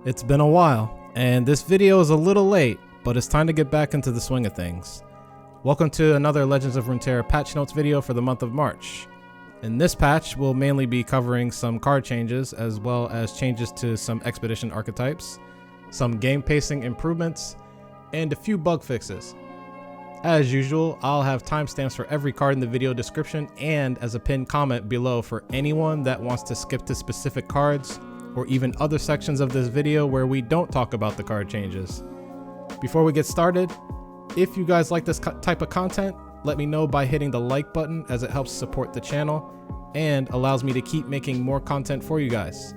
It's been a while, and this video is a little late, but it's time to get back into the swing of things. Welcome to another Legends of Runeterra patch notes video for the month of March. In this patch, we'll mainly be covering some card changes, as well as changes to some expedition archetypes, some game pacing improvements, and a few bug fixes. As usual, I'll have timestamps for every card in the video description and as a pinned comment below for anyone that wants to skip to specific cards or even other sections of this video where we don't talk about the card changes. Before we get started, if you guys like this type of content, let me know by hitting the like button, as it helps support the channel and allows me to keep making more content for you guys.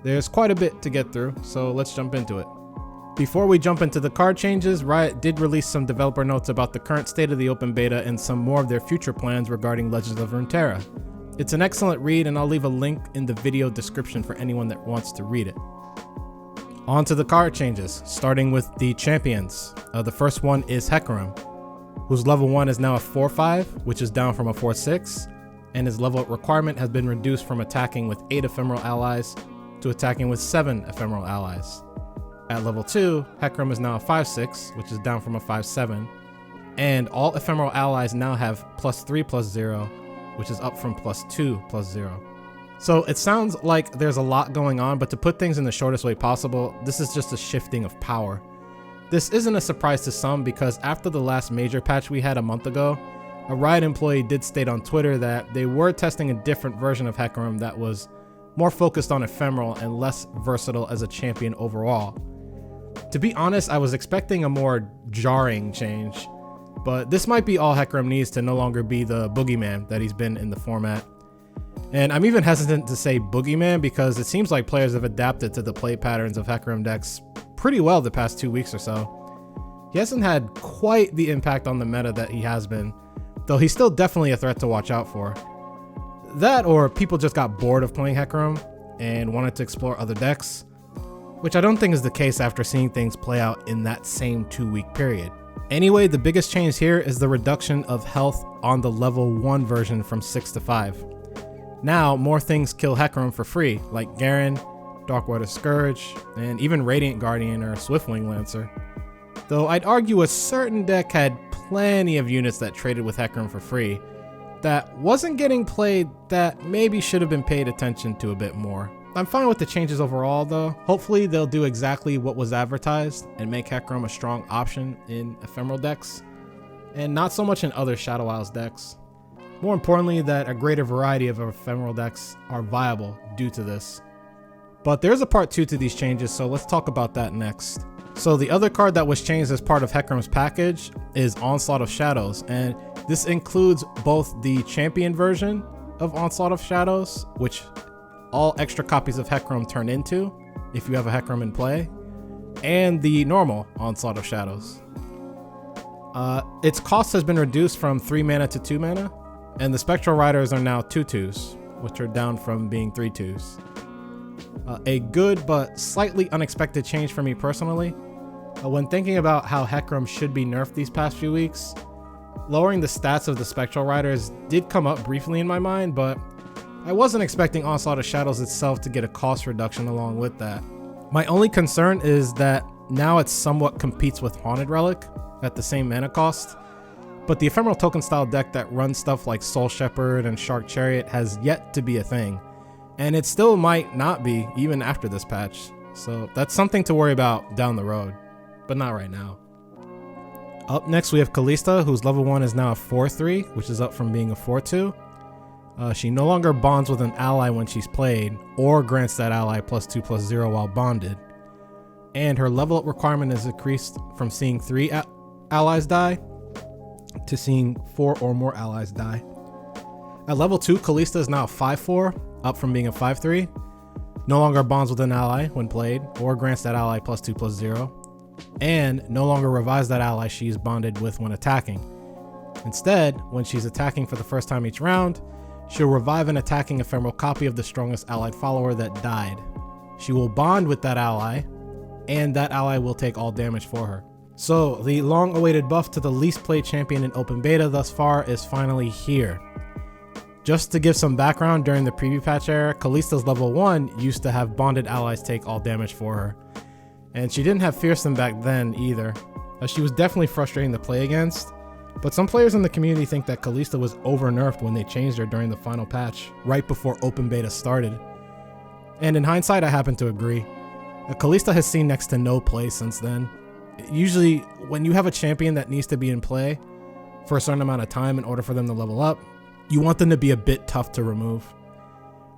There's quite a bit to get through, so let's jump into it. Before we jump into the card changes, Riot did release some developer notes about the current state of the open beta and some more of their future plans regarding Legends of Runeterra. It's an excellent read, and I'll leave a link in the video description for anyone that wants to read it. On to the card changes, starting with the champions. The first one is Hecarim, whose level 1 is now a 4-5, which is down from a 4-6, and his level requirement has been reduced from attacking with 8 ephemeral allies to attacking with 7 ephemeral allies. At level 2, Hecarim is now a 5-6, which is down from a 5-7, and all ephemeral allies now have +3/+0, which is up from +2/+0. So it sounds like there's a lot going on, but to put things in the shortest way possible, this is just a shifting of power. This isn't a surprise to some because after the last major patch we had a month ago, a Riot employee did state on Twitter that they were testing a different version of Hecarim that was more focused on ephemeral and less versatile as a champion overall. To be honest, I was expecting a more jarring change, but this might be all Hecarim needs to no longer be the boogeyman that he's been in the format. And I'm even hesitant to say boogeyman because it seems like players have adapted to the play patterns of Hecarim decks pretty well the past 2 weeks or so. He hasn't had quite the impact on the meta that he has been, though he's still definitely a threat to watch out for. That, or people just got bored of playing Hecarim and wanted to explore other decks, which I don't think is the case after seeing things play out in that same 2-week period. Anyway, the biggest change here is the reduction of health on the level 1 version from 6 to 5. Now, more things kill Hecarim for free, like Garen, Darkwater Scourge, and even Radiant Guardian or Swiftwing Lancer. Though I'd argue a certain deck had plenty of units that traded with Hecarim for free that wasn't getting played, that maybe should have been paid attention to a bit more. I'm fine with the changes overall though. Hopefully they'll do exactly what was advertised and make Hecarim a strong option in ephemeral decks, and not so much in other Shadow Isles decks. More importantly, that a greater variety of ephemeral decks are viable due to this. But there's a part 2 to these changes, so let's talk about that next. So the other card that was changed as part of Hecarim's package is Onslaught of Shadows, and this includes both the champion version of Onslaught of Shadows, which all extra copies of Hecarim turn into if you have a Hecarim in play, and the normal Onslaught of Shadows. Its cost has been reduced from 3 mana to 2 mana, and the Spectral Riders are now 2/2s, which are down from being 3/2s. A good but slightly unexpected change for me personally. When thinking about how Hecarim should be nerfed these past few weeks, lowering the stats of the Spectral Riders did come up briefly in my mind, but I wasn't expecting Onslaught of Shadows itself to get a cost reduction along with that. My only concern is that now it somewhat competes with Haunted Relic at the same mana cost, but the ephemeral token style deck that runs stuff like Soul Shepherd and Shark Chariot has yet to be a thing, and it still might not be even after this patch, so that's something to worry about down the road, but not right now. Up next we have Kalista, whose level 1 is now a 4-3, which is up from being a 4-2. She no longer bonds with an ally when she's played, or grants that ally +2/+0 while bonded. And her level up requirement is increased from seeing 3 allies die to seeing 4 or more allies die. At level 2, Kalista is now a 5-4, up from being a 5-3. No longer bonds with an ally when played, or grants that ally +2/+0. And no longer revives that ally she is bonded with when attacking. Instead, when she's attacking for the first time each round, she'll revive an attacking ephemeral copy of the strongest allied follower that died. She will bond with that ally, and that ally will take all damage for her. So the long-awaited buff to the least played champion in open beta thus far is finally here. Just to give some background, during the preview patch era, Kalista's level 1 used to have bonded allies take all damage for her, And she didn't have Fearsome back then either, as she was definitely frustrating to play against. But some players in the community think that Kalista was over-nerfed when they changed her during the final patch, right before open beta started. And in hindsight, I happen to agree. Kalista has seen next to no play since then. Usually, when you have a champion that needs to be in play for a certain amount of time in order for them to level up, you want them to be a bit tough to remove.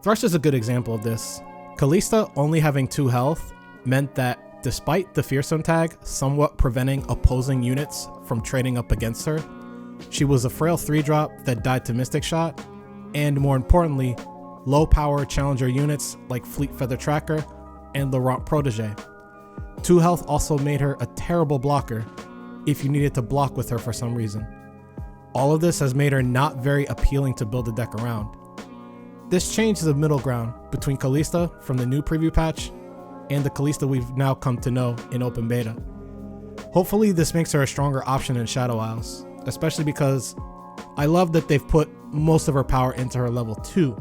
Thrush is a good example of this. Kalista only having 2 health meant that despite the Fearsome tag somewhat preventing opposing units from trading up against her, she was a frail 3-drop that died to Mystic Shot, and more importantly, low power challenger units like Fleet Feather Tracker and Laurent Protege. 2 health also made her a terrible blocker if you needed to block with her for some reason. All of this has made her not very appealing to build a deck around. This change is a middle ground between Kalista from the new preview patch and the Kalista we've now come to know in open beta. Hopefully this makes her a stronger option in Shadow Isles, especially because I love that they've put most of her power into her level 2,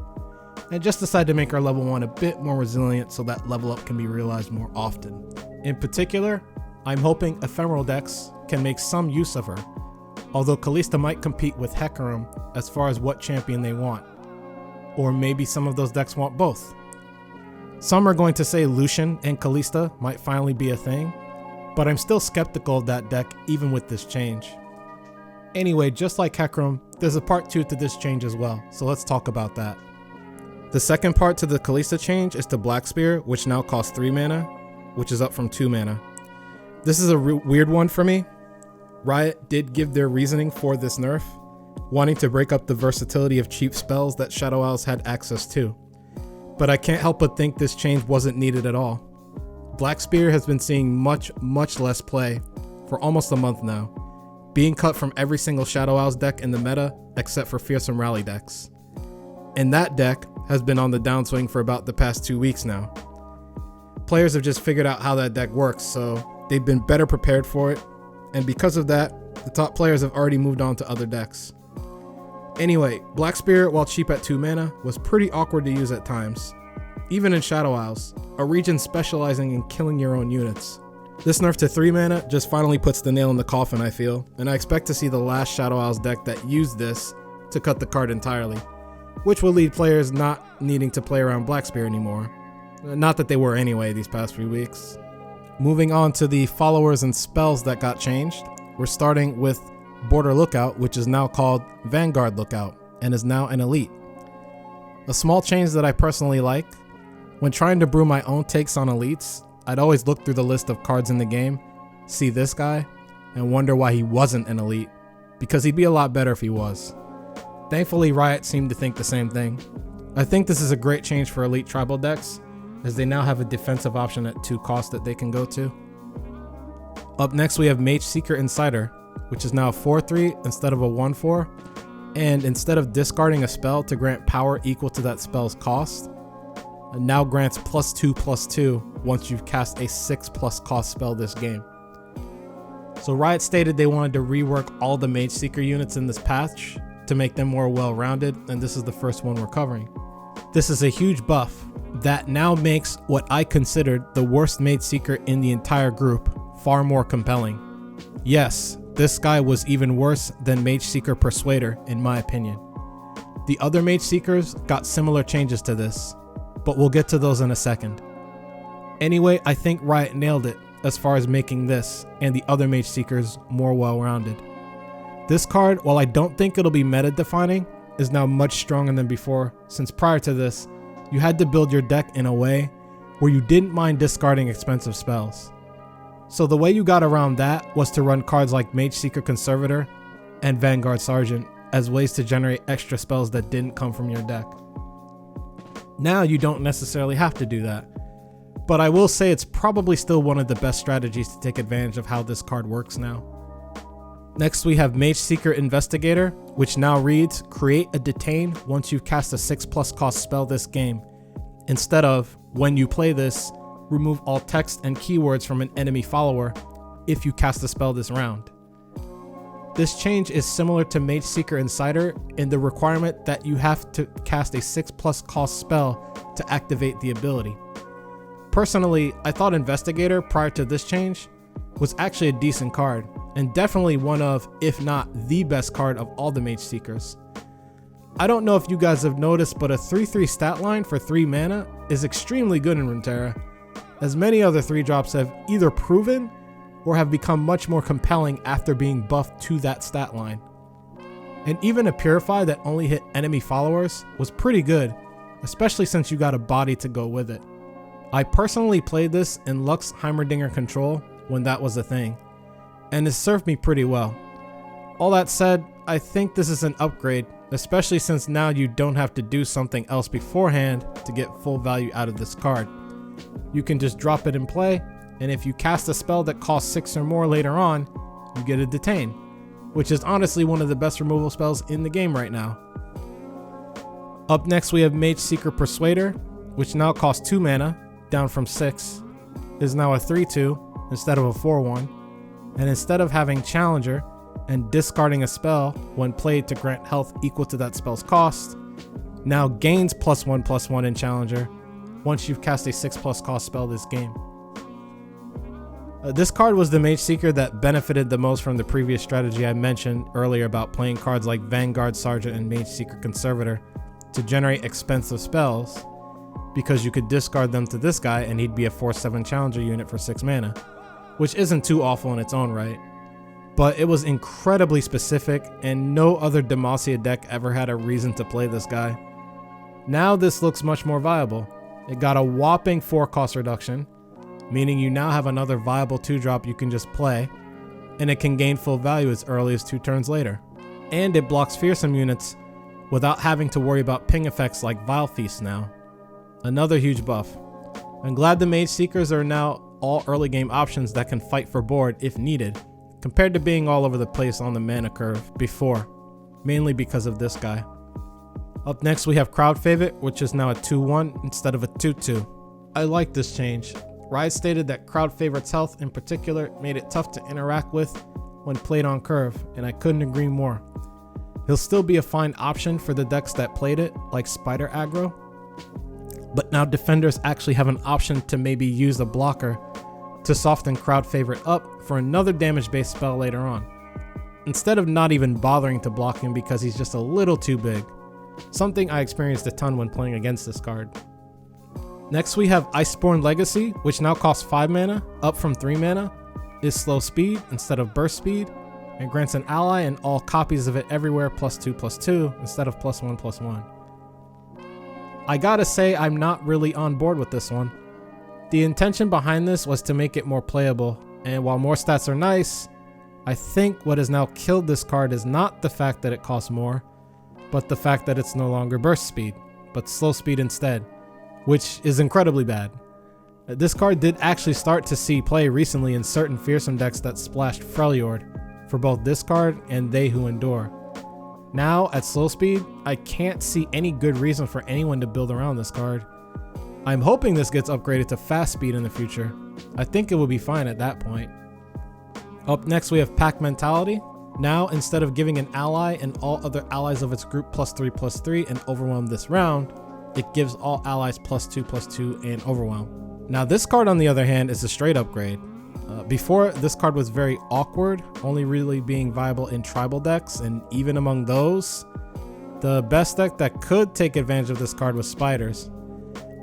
and just decided to make her level 1 a bit more resilient so that level up can be realized more often. In particular, I'm hoping ephemeral decks can make some use of her, although Kalista might compete with Hecarim as far as what champion they want, or maybe some of those decks want both. Some are going to say Lucian and Kalista might finally be a thing, but I'm still skeptical of that deck even with this change. Anyway, just like Hecarim, there's a part 2 to this change as well, so let's talk about that. The second part to the Kalista change is to Black Spear, which now costs 3 mana, which is up from 2 mana. This is a weird one for me. Riot did give their reasoning for this nerf, wanting to break up the versatility of cheap spells that Shadow Isles had access to. But I can't help but think this change wasn't needed at all. Black Spear has been seeing much less play for almost a month now, being cut from every single Shadow Isles deck in the meta except for Fearsome Rally decks. And that deck has been on the downswing for about the past 2 weeks now. Players have just figured out how that deck works, so they've been better prepared for it, and because of that, the top players have already moved on to other decks. Anyway, Black Spear, while cheap at 2 mana, was pretty awkward to use at times, even in Shadow Isles, a region specializing in killing your own units. This nerf to 3 mana just finally puts the nail in the coffin, I feel, and I expect to see the last Shadow Isles deck that used this to cut the card entirely, which will lead players not needing to play around Black Spear anymore. Not that they were anyway these past few weeks. Moving on to the followers and spells that got changed, we're starting with Border Lookout, which is now called Vanguard Lookout, and is now an elite. A small change that I personally like. When trying to brew my own takes on elites, I'd always look through the list of cards in the game, see this guy, and wonder why he wasn't an elite, because he'd be a lot better if he was. Thankfully, Riot seemed to think the same thing. I think this is a great change for elite tribal decks, as they now have a defensive option at 2 costs that they can go to. Up next we have Mageseeker Inciter, which is now a 4/3 instead of a 1/4, and instead of discarding a spell to grant power equal to that spell's cost, it now grants +2/+2 once you've cast a 6+ cost spell this game. So Riot stated they wanted to rework all the Mageseeker units in this patch to make them more well-rounded, and this is the first one we're covering. This is a huge buff that now makes what I considered the worst Mageseeker in the entire group far more compelling. Yes, this guy was even worse than Mageseeker Persuader in my opinion. The other Mageseekers got similar changes to this, but we'll get to those in a second. Anyway, I think Riot nailed it as far as making this and the other Mageseekers more well-rounded. This card, while I don't think it'll be meta-defining, is now much stronger than before, since prior to this, you had to build your deck in a way where you didn't mind discarding expensive spells. So the way you got around that was to run cards like Mageseeker Conservator and Vanguard Sergeant as ways to generate extra spells that didn't come from your deck. Now you don't necessarily have to do that, but I will say it's probably still one of the best strategies to take advantage of how this card works now. Next we have Mageseeker Investigator, which now reads, create a detain once you've cast a 6+ cost spell this game, instead of, when you play this, remove all text and keywords from an enemy follower if you cast a spell this round. This change is similar to Mageseeker Inciter in the requirement that you have to cast a 6+ cost spell to activate the ability. Personally, I thought Investigator prior to this change was actually a decent card, and definitely one of, if not the best card of all the Mageseekers. I don't know if you guys have noticed, but a 3/3 stat line for 3 mana is extremely good in Runeterra, as many other 3-drops have either proven or have become much more compelling after being buffed to that stat line. And even a Purify that only hit enemy followers was pretty good, especially since you got a body to go with it. I personally played this in Lux Heimerdinger control when that was a thing, and it served me pretty well. All that said, I think this is an upgrade, especially since now you don't have to do something else beforehand to get full value out of this card. You can just drop it in play, and if you cast a spell that costs 6 or more later on, you get a Detain, which is honestly one of the best removal spells in the game right now. Up next we have Mageseeker Persuader, which now costs 2 mana, down from 6, is now a 3/2 instead of a 4/1, and instead of having Challenger and discarding a spell when played to grant health equal to that spell's cost, now gains +1/+1 in Challenger once you've cast a 6+ cost spell this game. This card was the Mageseeker that benefited the most from the previous strategy I mentioned earlier about playing cards like Vanguard Sergeant and Mageseeker Conservator to generate expensive spells, because you could discard them to this guy and he'd be a 4/7 Challenger unit for 6 mana, which isn't too awful in its own right. But it was incredibly specific, and no other Demacia deck ever had a reason to play this guy. Now this looks much more viable. It got a whopping 4 cost reduction, meaning you now have another viable 2-drop you can just play, and it can gain full value as early as 2 turns later. And it blocks fearsome units without having to worry about ping effects like Vile Feast now. Another huge buff. I'm glad the Mageseekers are now all early game options that can fight for board if needed, compared to being all over the place on the mana curve before, mainly because of this guy. Up next we have Crowd Favorite, which is now a 2/1 instead of a 2/2. I like this change. Riot stated that Crowd Favorite's health in particular made it tough to interact with when played on curve, and I couldn't agree more. He'll still be a fine option for the decks that played it, like Spider Aggro, but now defenders actually have an option to maybe use a blocker to soften Crowd Favorite up for another damage-based spell later on, instead of not even bothering to block him because he's just a little too big, something I experienced a ton when playing against this card. Next we have Iceborn Legacy, which now costs 5 mana, up from 3 mana, is slow speed instead of burst speed, and grants an ally and all copies of it everywhere +2/+2 instead of +1/+1. I gotta say, I'm not really on board with this one. The intention behind this was to make it more playable, and while more stats are nice, I think what has now killed this card is not the fact that it costs more, but the fact that it's no longer burst speed, but slow speed instead, which is incredibly bad. This card did actually start to see play recently in certain fearsome decks that splashed Freljord for both this card and They Who Endure. Now, at slow speed, I can't see any good reason for anyone to build around this card. I'm hoping this gets upgraded to fast speed in the future. I think it will be fine at that point. Up next we have Pack Mentality. Now, instead of giving an ally and all other allies of its group +3/+3 and Overwhelm this round, it gives all allies +2/+2 and Overwhelm. Now this card on the other hand is a straight upgrade. Before, this card was very awkward, only really being viable in tribal decks, and even among those, the best deck that could take advantage of this card was Spiders.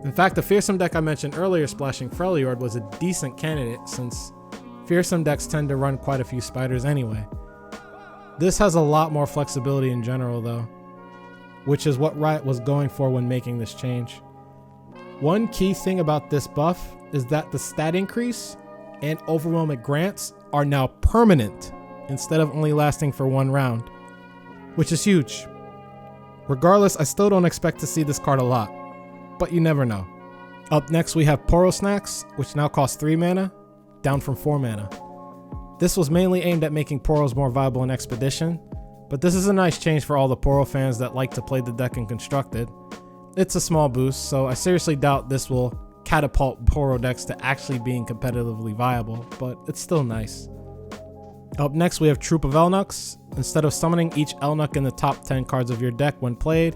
In fact, the fearsome deck I mentioned earlier splashing Freljord was a decent candidate, since fearsome decks tend to run quite a few Spiders anyway. This has a lot more flexibility in general though, which is what Riot was going for when making this change. One key thing about this buff is that the stat increase and Overwhelm it grants are now permanent instead of only lasting for 1 round, which is huge. Regardless, I still don't expect to see this card a lot, but you never know. Up next we have Poro Snax, which now costs 3 mana, down from 4 mana. This was mainly aimed at making Poros more viable in Expedition, but this is a nice change for all the Poro fans that like to play the deck in Constructed. It's a small boost, so I seriously doubt this will catapult Poro decks to actually being competitively viable, but it's still nice. Up next we have Troop of Elnuks. Instead of summoning each Elnuk in the top 10 cards of your deck when played,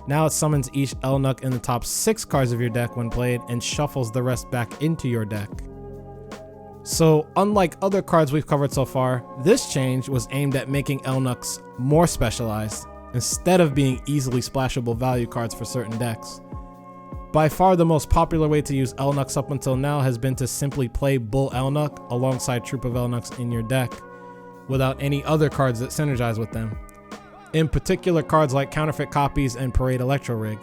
Now it summons each Elnuk in the top 6 cards of your deck when played and shuffles the rest back into your deck. So unlike other cards we've covered so far, this change was aimed at making Elnuks more specialized instead of being easily splashable value cards for certain decks. By far the most popular way to use Elnuks up until now has been to simply play Bull Elnuk alongside Troop of Elnuks in your deck without any other cards that synergize with them. In particular, cards like Counterfeit Copies and Parade Electro Rig.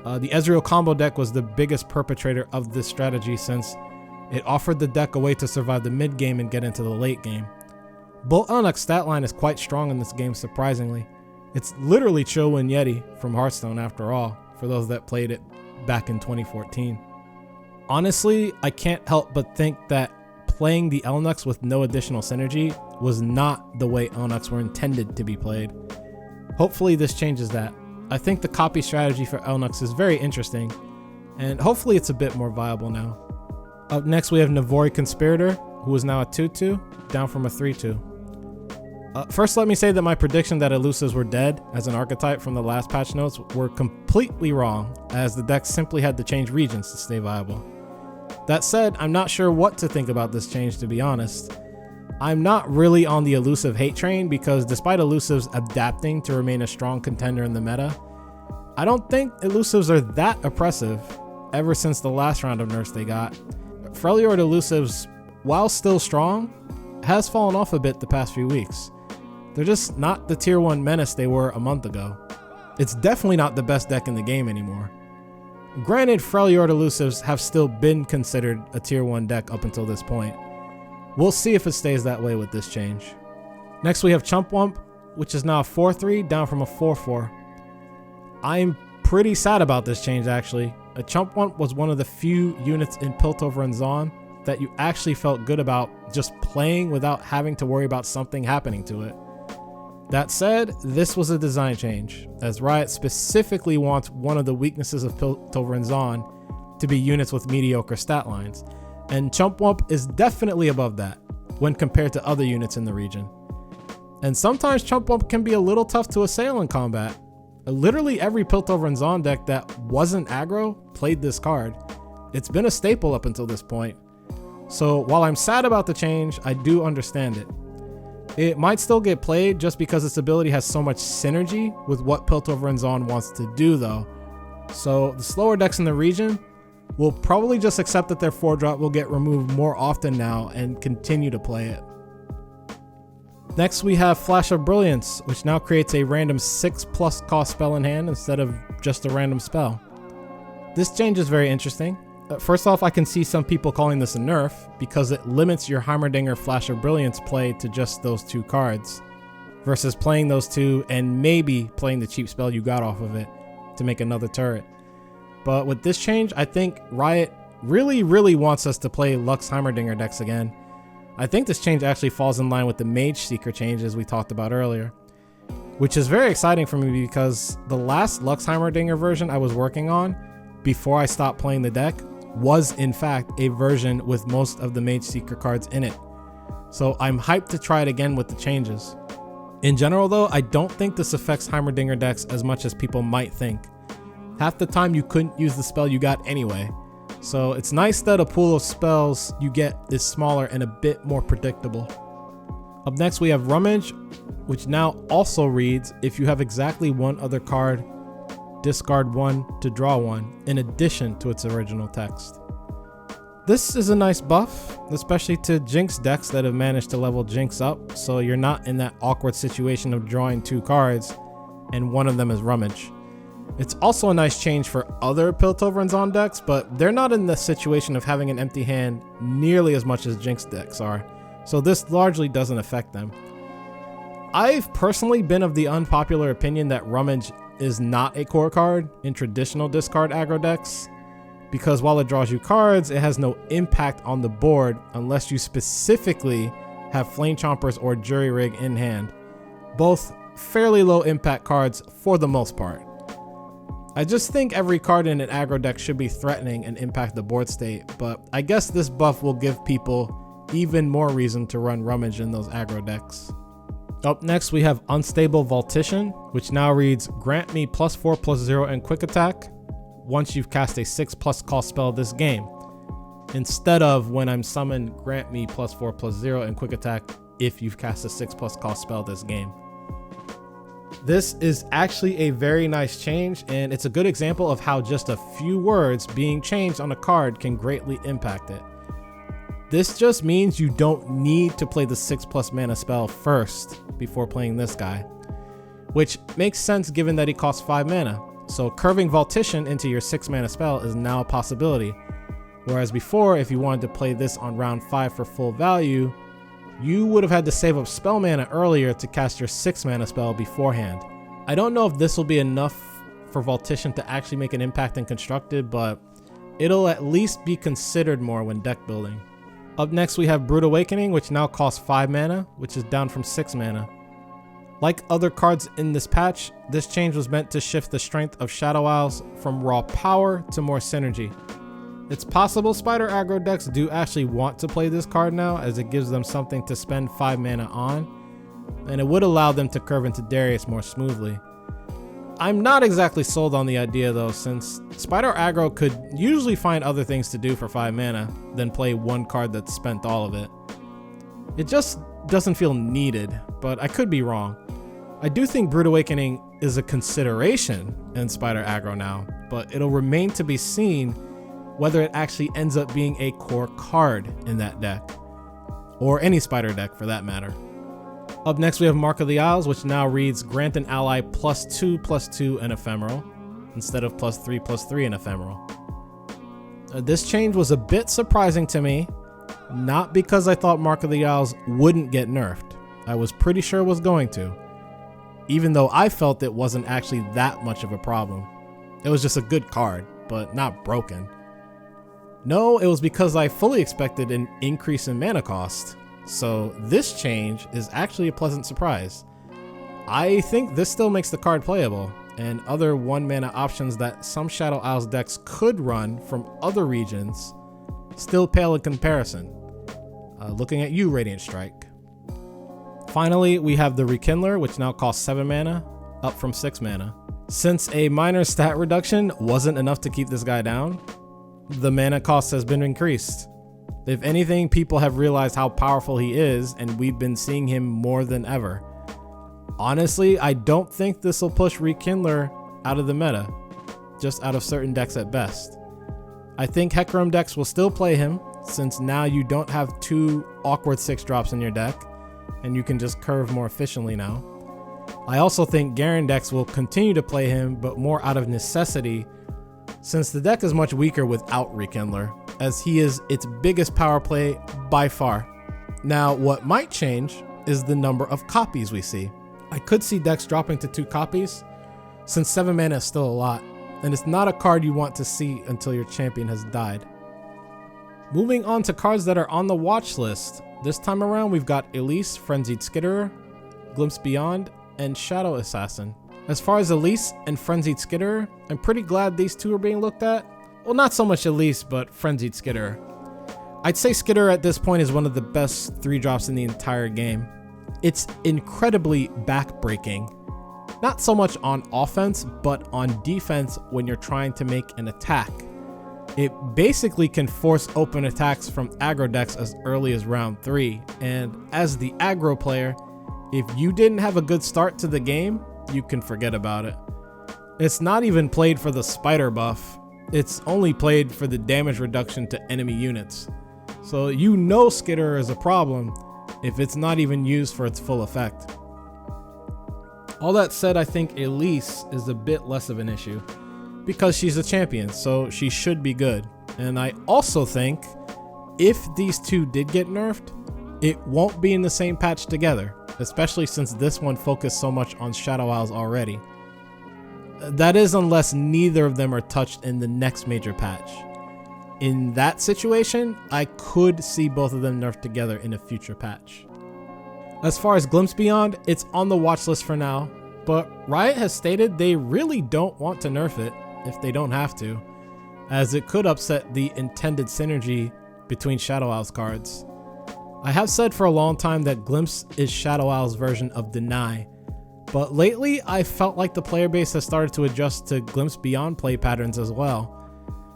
The Ezreal combo deck was the biggest perpetrator of this strategy since it offered the deck a way to survive the mid game and get into the late game. Bull Elnuk's stat line is quite strong in this game, surprisingly. It's literally Chillwind Yeti from Hearthstone after all, for those that played it back in 2014. Honestly, I can't help but think that playing the Elnuks with no additional synergy was not the way Elnuks were intended to be played. Hopefully this changes that. I think the copy strategy for Elnuks is very interesting, and hopefully it's a bit more viable now. Up next we have Navori Conspirator, who is now a 2/2, down from a 3/2. First let me say that my prediction that elusives were dead as an archetype from the last patch notes were completely wrong, as the deck simply had to change regions to stay viable. That said, I'm not sure what to think about this change, to be honest. I'm not really on the elusive hate train because despite elusives adapting to remain a strong contender in the meta, I don't think elusives are that oppressive ever since the last round of nerfs they got. Freljord elusives, while still strong, has fallen off a bit the past few weeks. They're just not the tier 1 menace they were a month ago. It's definitely not the best deck in the game anymore. Granted, Freljord elusives have still been considered a tier 1 deck up until this point. We'll see if it stays that way with this change. Next we have Chump Whump, which is now a 4/3 down from a 4/4. I'm pretty sad about this change actually. A Chump Whump was one of the few units in Piltover and Zaun that you actually felt good about just playing without having to worry about something happening to it. That said, this was a design change, as Riot specifically wants one of the weaknesses of Piltover and Zaun to be units with mediocre stat lines, and Chump Whump is definitely above that when compared to other units in the region. And sometimes Chump Whump can be a little tough to assail in combat. Literally every Piltover and Zaun deck that wasn't aggro played this card. It's been a staple up until this point. So while I'm sad about the change, I do understand it. It might still get played just because its ability has so much synergy with what Piltover and Zaun wants to do though. So the slower decks in the region will probably just accept that their 4-drop will get removed more often now and continue to play it. Next we have Flash of Brilliance, which now creates a random 6+ cost spell in hand instead of just a random spell. This change is very interesting. First off, I can see some people calling this a nerf because it limits your Heimerdinger Flash of Brilliance play to just those 2 cards versus playing those 2 and maybe playing the cheap spell you got off of it to make another turret. But with this change, I think Riot really wants us to play Lux Heimerdinger decks again. I think this change actually falls in line with the Mageseeker changes we talked about earlier, which is very exciting for me because the last Lux Heimerdinger version I was working on before I stopped playing the deck was in fact a version with most of the Mageseeker cards in it. So I'm hyped to try it again with the changes. In general though, I don't think this affects Heimerdinger decks as much as people might think. Half the time you couldn't use the spell you got anyway. So it's nice that a pool of spells you get is smaller and a bit more predictable. Up next we have Rummage, which now also reads, if you have exactly one other card, discard 1 to draw 1, in addition to its original text. This is a nice buff, especially to Jinx decks that have managed to level Jinx up, so you're not in that awkward situation of drawing 2 cards, and one of them is Rummage. It's also a nice change for other Piltover and Zaun decks, but they're not in the situation of having an empty hand nearly as much as Jinx decks are, so this largely doesn't affect them. I've personally been of the unpopular opinion that Rummage is not a core card in traditional discard aggro decks, because while it draws you cards, it has no impact on the board unless you specifically have Flame Chompers or Jury Rig in hand, both fairly low impact cards for the most part. I just think every card in an aggro deck should be threatening and impact the board state, but I guess this buff will give people even more reason to run Rummage in those aggro decks. Up next, we have Unstable Voltician, which now reads, grant me +4/+0 and quick attack once you've cast a 6+ cost spell this game, instead of when I'm summoned, grant me +4/+0 and quick attack if you've cast a 6+ cost spell this game. This is actually a very nice change, and it's a good example of how just a few words being changed on a card can greatly impact it. This just means you don't need to play the 6+ mana spell first before playing this guy, which makes sense given that he costs 5 mana. So curving Voltician into your 6 mana spell is now a possibility, whereas before, if you wanted to play this on round 5 for full value, you would have had to save up spell mana earlier to cast your 6 mana spell beforehand. I don't know if this will be enough for Voltician to actually make an impact in Constructed, but it'll at least be considered more when deck building. Up next, we have Brood Awakening, which now costs 5 mana, which is down from 6 mana. Like other cards in this patch, this change was meant to shift the strength of Shadow Isles from raw power to more synergy. It's possible Spider aggro decks do actually want to play this card now, as it gives them something to spend 5 mana on, and it would allow them to curve into Darius more smoothly. I'm not exactly sold on the idea though, since Spider aggro could usually find other things to do for 5 mana than play one card that's spent all of it. It just doesn't feel needed, but I could be wrong. I do think Brood Awakening is a consideration in Spider aggro now, but it'll remain to be seen whether it actually ends up being a core card in that deck, or any Spider deck for that matter. Up next, we have Mark of the Isles, which now reads, grant an ally +2/+2 and ephemeral, instead of +3/+3 and ephemeral. This change was a bit surprising to me, not because I thought Mark of the Isles wouldn't get nerfed. I was pretty sure it was going to, even though I felt it wasn't actually that much of a problem. It was just a good card, but not broken. No, it was because I fully expected an increase in mana cost. So this change is actually a pleasant surprise. I think this still makes the card playable, and other 1 mana options that some Shadow Isles decks could run from other regions still pale in comparison. Looking at you, Radiant Strike. Finally, we have the Rekindler, which now costs 7 mana, up from 6 mana. Since a minor stat reduction wasn't enough to keep this guy down, the mana cost has been increased. If anything, people have realized how powerful he is, and we've been seeing him more than ever. Honestly, I don't think this will push Rekindler out of the meta, just out of certain decks at best. I think Hecarim decks will still play him, since now you don't have 2 awkward 6-drops in your deck, and you can just curve more efficiently now. I also think Garen decks will continue to play him, but more out of necessity, since the deck is much weaker without Rekindler, as he is its biggest power play by far. Now, what might change is the number of copies we see. I could see decks dropping to 2 copies, since 7 mana is still a lot, and it's not a card you want to see until your champion has died. Moving on to cards that are on the watch list, this time around we've got Elise, Frenzied Skitterer, Glimpse Beyond, and Shadow Assassin. As far as Elise and Frenzied Skitterer, I'm pretty glad these two are being looked at. Well, not so much Elise, but Frenzied Skitterer. I'd say Skitterer at this point is one of the best 3-drops in the entire game. It's incredibly backbreaking. Not so much on offense, but on defense when you're trying to make an attack. It basically can force open attacks from aggro decks as early as round 3, and as the aggro player, if you didn't have a good start to the game, you can forget about it. It's not even played for the spider buff, it's only played for the damage reduction to enemy units. So you know Skitterer is a problem if it's not even used for its full effect. All that said, I think Elise is a bit less of an issue, because she's a champion, so she should be good. And I also think if these two did get nerfed, it won't be in the same patch together, especially since this one focused so much on Shadow Isles already. That is unless neither of them are touched in the next major patch. In that situation, I could see both of them nerfed together in a future patch. As far as Glimpse Beyond, it's on the watch list for now, but Riot has stated they really don't want to nerf it if they don't have to, as it could upset the intended synergy between Shadow Isles cards. I have said for a long time that Glimpse is Shadow Isle's version of Deny, but lately I felt like the player base has started to adjust to Glimpse Beyond play patterns as well,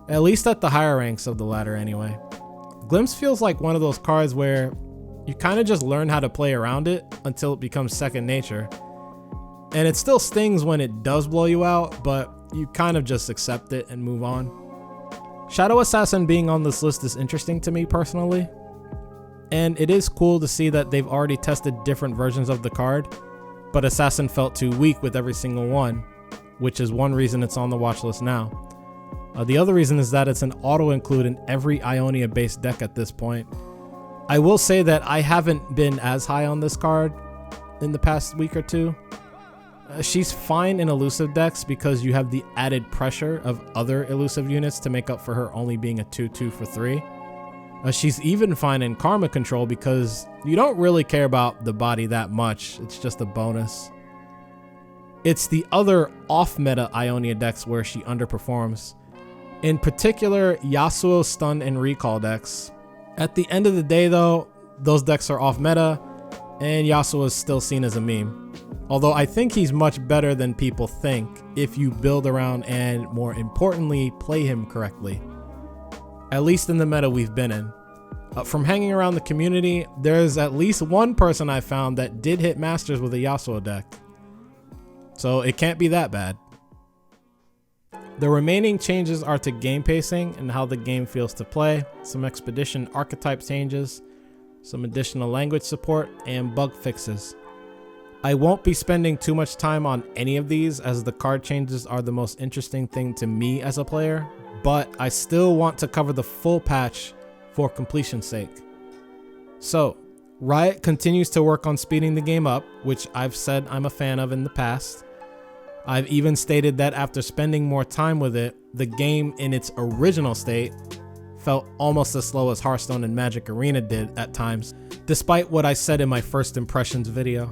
at least at the higher ranks of the ladder anyway. Glimpse feels like one of those cards where you kind of just learn how to play around it until it becomes second nature, and it still stings when it does blow you out, but you kind of just accept it and move on. Shadow Assassin being on this list is interesting to me personally, and it is cool to see that they've already tested different versions of the card, but Assassin felt too weak with every single one, which is one reason it's on the watch list now. The other reason is that it's an auto-include in every Ionia-based deck at this point. I will say that I haven't been as high on this card in the past week or two. She's fine in elusive decks because you have the added pressure of other elusive units to make up for her only being a 2/2 for 3. She's even fine in Karma control because you don't really care about the body that much, it's just a bonus. It's the other off-meta Ionia decks where she underperforms. In particular, Yasuo stun and recall decks. At the end of the day though, those decks are off-meta, and Yasuo is still seen as a meme. Although I think he's much better than people think if you build around and, more importantly, play him correctly. At least in the meta we've been in. From hanging around the community, there's at least one person I found that did hit Masters with a Yasuo deck. So it can't be that bad. The remaining changes are to game pacing and how the game feels to play, some expedition archetype changes, some additional language support, and bug fixes. I won't be spending too much time on any of these as the card changes are the most interesting thing to me as a player, but I still want to cover the full patch for completion's sake. So, Riot continues to work on speeding the game up, which I've said I'm a fan of in the past. I've even stated that after spending more time with it, the game in its original state felt almost as slow as Hearthstone and Magic Arena did at times, despite what I said in my first impressions video.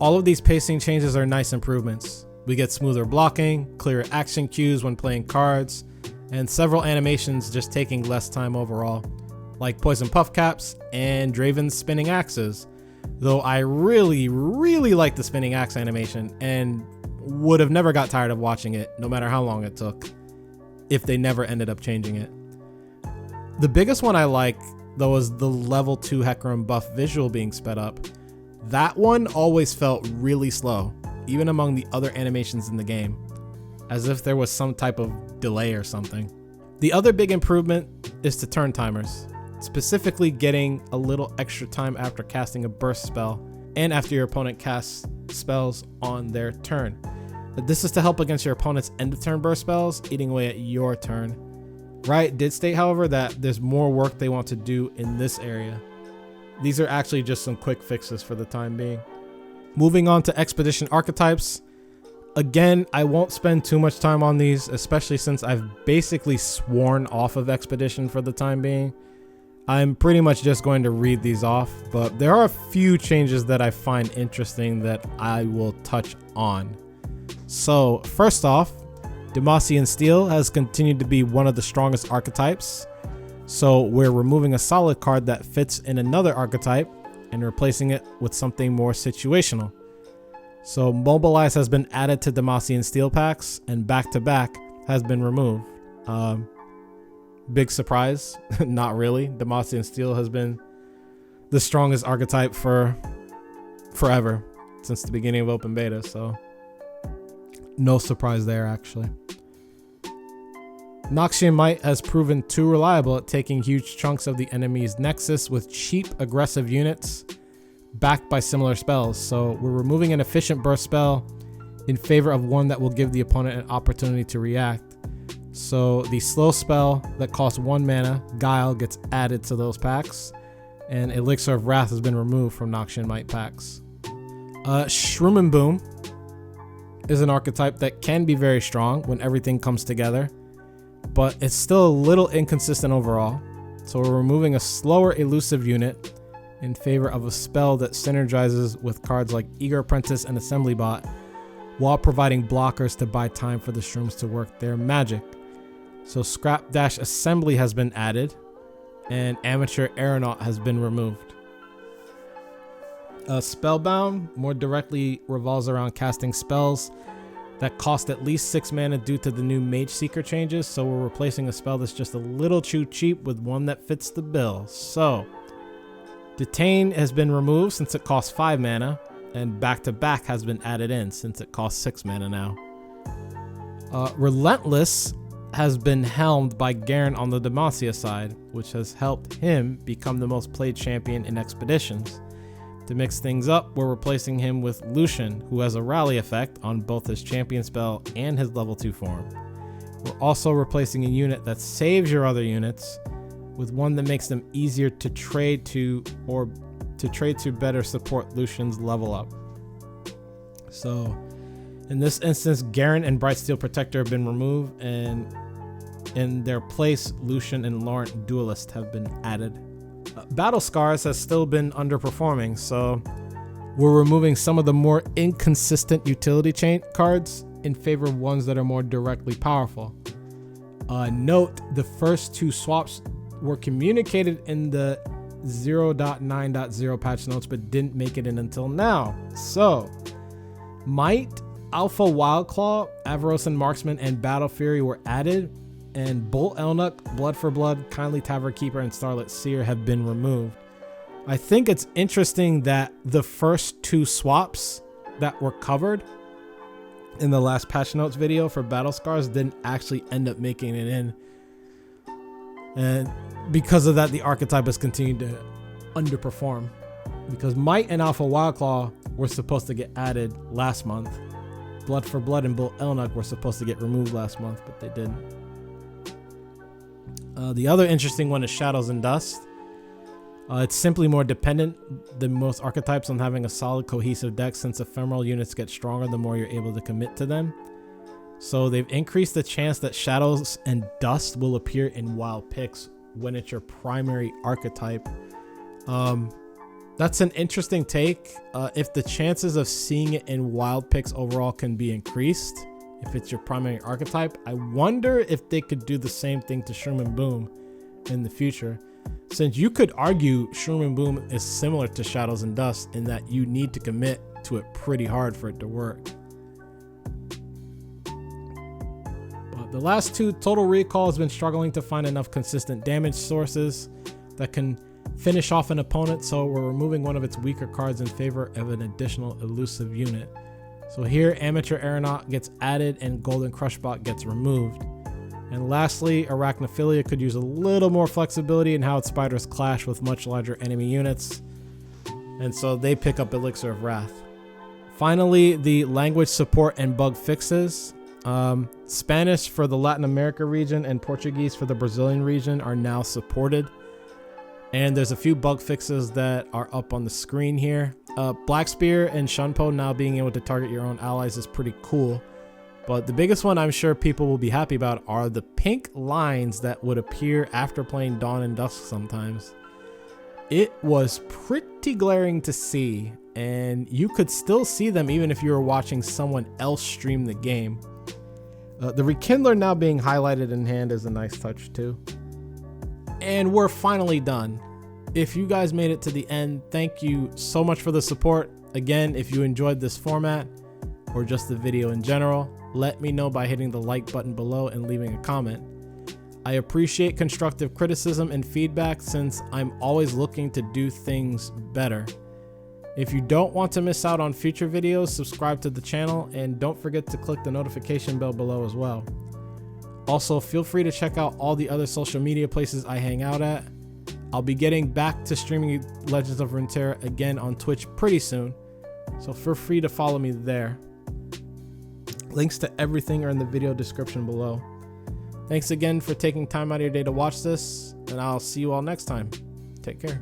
All of these pacing changes are nice improvements. We get smoother blocking, clearer action cues when playing cards, and several animations just taking less time overall, like Poison Puff Caps and Draven's spinning axes, though I really like the spinning axe animation and would have never got tired of watching it no matter how long it took, if they never ended up changing it. The biggest one I like though is the level 2 Hecarim buff visual being sped up. That one always felt really slow, even among the other animations in the game, as if there was some type of delay or something. The other big improvement is to turn timers, specifically getting a little extra time after casting a burst spell and after your opponent casts spells on their turn. This is to help against your opponent's end of turn burst spells eating away at your turn. Riot did state, however, that there's more work they want to do in this area. These are actually just some quick fixes for the time being. Moving on to Expedition Archetypes. Again, I won't spend too much time on these, especially since I've basically sworn off of Expedition for the time being. I'm pretty much just going to read these off, but there are a few changes that I find interesting that I will touch on. So, first off, Demacian Steel has continued to be one of the strongest archetypes. So we're removing a solid card that fits in another archetype and replacing it with something more situational. So Mobilize has been added to Demacian Steel packs, and Back to Back has been removed. Big surprise, not really. Demacian Steel has been the strongest archetype for forever, since the beginning of open beta, so no surprise there actually. Noxian Might has proven too reliable at taking huge chunks of the enemy's nexus with cheap aggressive units backed by similar spells. So we're removing an efficient burst spell in favor of one that will give the opponent an opportunity to react. So the slow spell that costs 1 mana, Guile, gets added to those packs, and Elixir of Wrath has been removed from Noxian Might packs. Shroom and Boom is an archetype that can be very strong when everything comes together, but it's still a little inconsistent overall. So we're removing a slower elusive unit in favor of a spell that synergizes with cards like Eager Apprentice and Assembly Bot, while providing blockers to buy time for the shrooms to work their magic. So Scrap Dash Assembly has been added, and Amateur Aeronaut has been removed. Spellbound more directly revolves around casting spells that cost at least 6 mana due to the new Mageseeker changes, so we're replacing a spell that's just a little too cheap with one that fits the bill. So, Detain has been removed since it costs 5 mana, and Back to Back has been added in since it costs 6 mana now. Relentless has been helmed by Garen on the Demacia side, which has helped him become the most played champion in Expeditions. To mix things up, we're replacing him with Lucian, who has a rally effect on both his champion spell and his level 2 form. We're also replacing a unit that saves your other units with one that makes them easier to trade to, or to trade to better support Lucian's level up. So in this instance, Garen and Brightsteel Protector have been removed, and in their place, Lucian and Laurent Duelist have been added. Battle Scars has still been underperforming, so we're removing some of the more inconsistent utility chain cards in favor of ones that are more directly powerful. Note, the first 2 swaps were communicated in the 0.9.0 patch notes but didn't make it in until now. So, Might, Alpha Wildclaw, Avarosan Marksman, and Battle Fury were added, and Bolt Elnuk, Blood for Blood, Kindly Tavern Keeper, and Starlit Seer have been removed. I think it's interesting that the first 2 swaps that were covered in the last patch notes video for Battle Scars didn't actually end up making it in. And because of that, the archetype has continued to underperform. Because Might and Alpha Wildclaw were supposed to get added last month. Blood for Blood and Bolt Elnuk were supposed to get removed last month, but they didn't. The other interesting one is Shadows and Dust. It's simply more dependent than most archetypes on having a solid cohesive deck, since ephemeral units get stronger the more you're able to commit to them. So they've increased the chance that Shadows and Dust will appear in wild picks when it's your primary archetype. That's an interesting take. If the chances of seeing it in wild picks overall can be increased, if it's your primary archetype, I wonder if they could do the same thing to Shroom and Boom in the future, since you could argue Shroom and Boom is similar to Shadows and Dust in that you need to commit to it pretty hard for it to work. But the last 2, Total Recall has been struggling to find enough consistent damage sources that can finish off an opponent, so we're removing one of its weaker cards in favor of an additional elusive unit. So here, Amateur Aeronaut gets added and Golden Crushbot gets removed. And lastly, Arachnophilia could use a little more flexibility in how its spiders clash with much larger enemy units, and so they pick up Elixir of Wrath. Finally, the language support and bug fixes. Spanish for the Latin America region and Portuguese for the Brazilian region are now supported. And there's a few bug fixes that are up on the screen here. Black Spear and Shunpo now being able to target your own allies is pretty cool. But the biggest one I'm sure people will be happy about are the pink lines that would appear after playing Dawn and Dusk sometimes. It was pretty glaring to see, and you could still see them even if you were watching someone else stream the game. The Rekindler now being highlighted in hand is a nice touch too. And we're finally done. If you guys made it to the end, thank you so much for the support. Again, if you enjoyed this format or just the video in general, let me know by hitting the like button below and leaving a comment. I appreciate constructive criticism and feedback, since I'm always looking to do things better. If you don't want to miss out on future videos, subscribe to the channel and don't forget to click the notification bell below as well. Also, feel free to check out all the other social media places I hang out at. I'll be getting back to streaming Legends of Runeterra again on Twitch pretty soon, so feel free to follow me there. Links to everything are in the video description below. Thanks again for taking time out of your day to watch this, and I'll see you all next time. Take care.